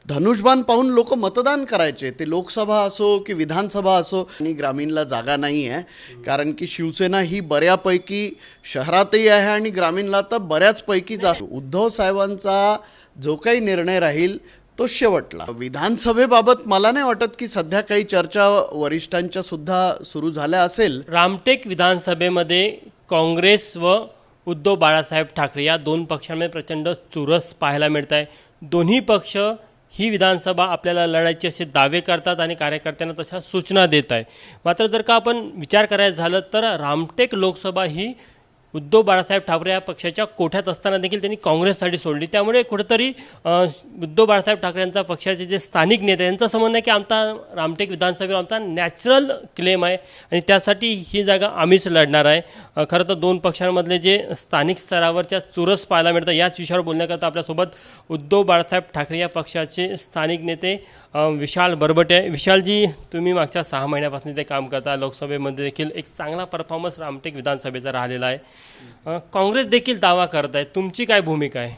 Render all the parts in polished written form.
धनुष्यबाण पाहून लोक मतदान करायचे, ते लोकसभा असो की विधानसभा असो. आणि ग्रामीणला जागा नाही आहे कारण की शिवसेना ही बऱ्यापैकी शहरातही आहे आणि ग्रामीणला तर बऱ्याचपैकी जास्त. उद्धव साहेबांचा जो काही निर्णय राहील तो शेवटला. विधानसभेबाबत मला नाही वाटत की सध्या काही चर्चा वरिष्ठांच्या सुद्धा सुरू झाल्या असेल. रामटेक विधानसभेमध्ये काँग्रेस व उद्धव बाळासाहेब ठाकरे या दोन पक्षांमध्ये प्रचंड चुरस पाहायला मिळत आहे. दोन्ही पक्ष ही विधानसभा आपल्याला लढायची असे दावे करतात आणि कार्यकर्त्यांना तशा सूचना देत आहे. मात्र जर का आपण विचार करायचं झालं तर रामटेक लोकसभा ही उद्धव बाळासाहेब ठाकरे या पक्षाच्या कोठ्यात असताना देखील त्यांनी काँग्रेससाठी सोडली. त्यामुळे कुठेतरी उद्धव बाळासाहेब ठाकरे यांचा पक्षाचे जे स्थानिक नेते यांचं असं म्हणणं आहे की आमचा रामटेक विधानसभेवर आमचा नॅचरल क्लेम आहे आणि त्यासाठी ही जागा आम्हीच लढणार आहे. खरं तर दोन पक्षांमधले जे स्थानिक स्तरावरच्या चुरस पाहायला मिळतं याच विषयावर बोलण्याकरता आपल्यासोबत उद्धव बाळासाहेब ठाकरे या पक्षाचे स्थानिक नेते विशाल बरबटे. विशालजी, तुम्ही मागच्या 6 महिन्यापासून ते काम करता. लोकसभेमध्ये देखील एक चांगला परफॉर्मन्स रामटेक विधानसभेचा राहिलेला आहे. काँग्रेस देखील दावा करत आहे, तुमची काय भूमिका आहे?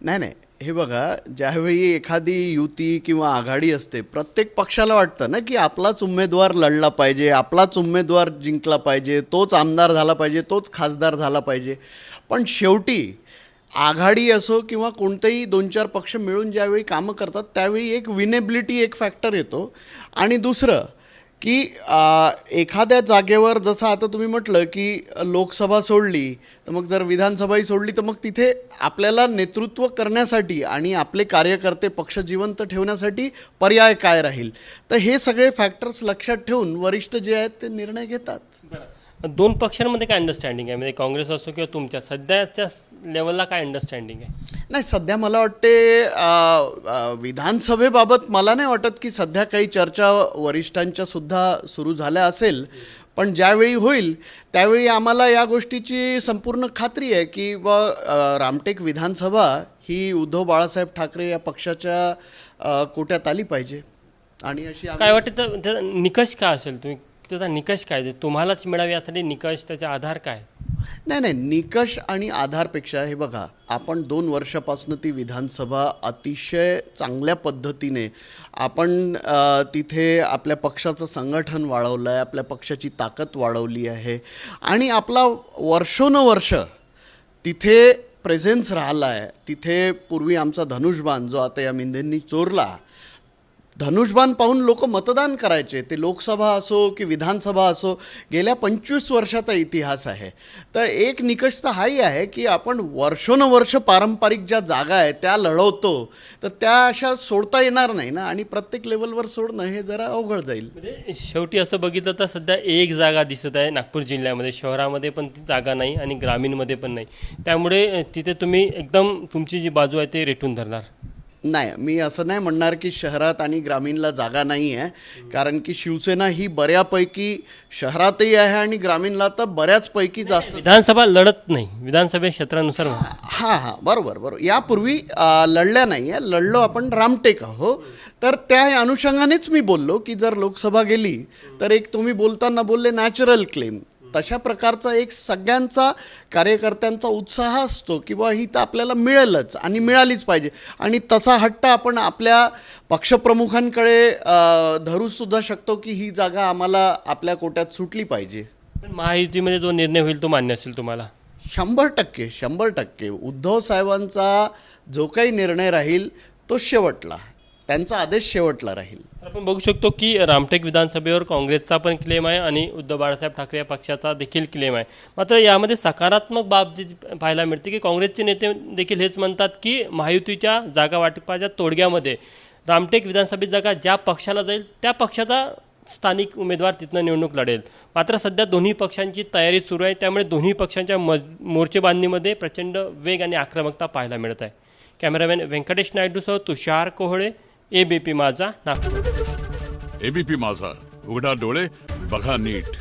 नाही, हे बघा, ज्यावेळी एखादी युती किंवा आघाडी असते प्रत्येक पक्षाला वाटतं ना की आपलाच उमेदवार लढला पाहिजे, आपलाच उमेदवार जिंकला पाहिजे, तोच आमदार झाला पाहिजे, तोच खासदार झाला पाहिजे. पण शेवटी आघाडी असो किंवा कोणतेही 2-4 पक्ष मिळून ज्यावेळी कामं करतात त्यावेळी एक विनेबिलिटी एक फॅक्टर येतो. आणि दुसरं की एखाद्या जागेवर जसं आता तुम्ही म्हटलं की लोकसभा सोडली तर मग जर विधानसभाही सोडली तर मग तिथे आपल्याला नेतृत्व करण्यासाठी आणि आपले कार्यकर्ते पक्ष जिवंत ठेवण्यासाठी पर्याय काय राहील. तर हे सगळे फॅक्टर्स लक्षात ठेवून वरिष्ठ जे आहेत ते निर्णय घेतात. दोन पक्षांमध्ये काय अंडरस्टँडिंग आहे, म्हणजे काँग्रेस असो किंवा तुमच्या सध्याच्या लेवलला काय अंडरस्टँडिंग आहे? नाही, सध्या मला वाटते विधानसभेबाबत मला नाही वाटत की सध्या काही चर्चा वरिष्ठांच्या सुद्धा सुरू झाल्या असेल. पण ज्यावेळी होईल त्यावेळी आम्हाला या गोष्टीची संपूर्ण खात्री आहे की रामटेक विधानसभा ही उद्धव बाळासाहेब ठाकरे या पक्षाच्या कोट्यात आली पाहिजे. आणि अशी काय वाटतं तर निकष काय असेल, तुम्ही त्याचा निकष काय तुम्हालाच मिळावे यासाठी निकष, त्याचा आधार काय? नाही, निकष आणि आधारपेक्षा हे बघा, आपण 2 वर्षापासून ती विधानसभा अतिशय चांगल्या पद्धतीने आपण तिथे आपल्या पक्षाचं संघटन वाढवलं आहे, आपल्या पक्षाची ताकद वाढवली आहे आणि आपला वर्षोनवर्ष तिथे प्रेझेन्स राहिला आहे. तिथे पूर्वी आमचा धनुष्यबाण जो आता या मिंदेंनी चोरला, धनुष्यबाण पाहून लोक मतदान करायचे, ते लोकसभा असो की विधानसभा असो. गेल्या 25 वर्षाचा इतिहास आहे. तर एक निकष तर हाही आहे की आपण वर्षोनवर्ष पारंपरिक ज्या जागा आहेत त्या लढवतो, तर त्या अशा सोडता येणार नाही ना. आणि प्रत्येक लेवलवर सोडणं हे जरा अवघड जाईल. म्हणजे शेवटी असं बघितलं तर सध्या एक जागा दिसत आहे नागपूर जिल्ह्यामध्ये, शहरामध्ये पण ती जागा नाही आणि ग्रामीणमध्ये पण नाही. त्यामुळे तिथे तुम्ही एकदम तुमची जी बाजू आहे ते रेटून धरणार? नाही, मी असं नाही म्हणणार की शहरात आणि ग्रामीणला जागा नाही आहे कारण की शिवसेना ही बऱ्यापैकी शहरातही आहे आणि ग्रामीणला तर बऱ्याचपैकी जास्त. विधानसभा लढत नाही, विधानसभे क्षेत्रानुसार. हां, बरोबर. यापूर्वी लढल्या नाही आहे, लढलो आपण रामटेक आहो. तर त्या अनुषंगानेच मी बोललो की जर लोकसभा गेली तर एक तुम्ही बोलताना बोलले नॅचरल क्लेम, तशा प्रकारचा एक सगळ्यांचा कार्यकर्त्यांचा उत्साह असतो की बा ही तर आपल्याला मिळेलच आणि मिळालीच पाहिजे. आणि तसा हट्ट आपण आपल्या पक्षप्रमुखांकडे धरूसुद्धा शकतो की ही जागा आम्हाला आपल्या कोट्यात सुटली पाहिजे. पण महायुतीमध्ये जो निर्णय होईल तो मान्य असेल तुम्हाला? 100% उद्धव साहेबांचा जो काही निर्णय राहील तो शेवटला, त्यांचा आदेश शेवटला राहील. आपण बघू शकतो की रामटेक विधानसभेवर काँग्रेसचा पण क्लेम आहे आणि उद्धव बाळासाहेब ठाकरे या पक्षाचा देखील क्लेम आहे. मात्र यामध्ये सकारात्मक बाब जी पाहायला मिळते की काँग्रेसचे नेते देखील हेच म्हणतात की महायुतीच्या जागा वाटपाच्या तोडग्यामध्ये रामटेक विधानसभेची जागा ज्या पक्षाला जाईल त्या पक्षाचा स्थानिक उमेदवार तिथनं निवडणूक लढेल. मात्र सध्या दोन्ही पक्षांची तयारी सुरू आहे, त्यामुळे दोन्ही पक्षांच्या मोर्चेबांधणीमध्ये प्रचंड वेग आणि आक्रमकता पाहायला मिळत आहे. कॅमेरामॅन व्यंकटेश नायडूसह तुषार कोहळे, ABP माझा, नागपूर. ABP माझा, उघडा डोळे बघा नीट.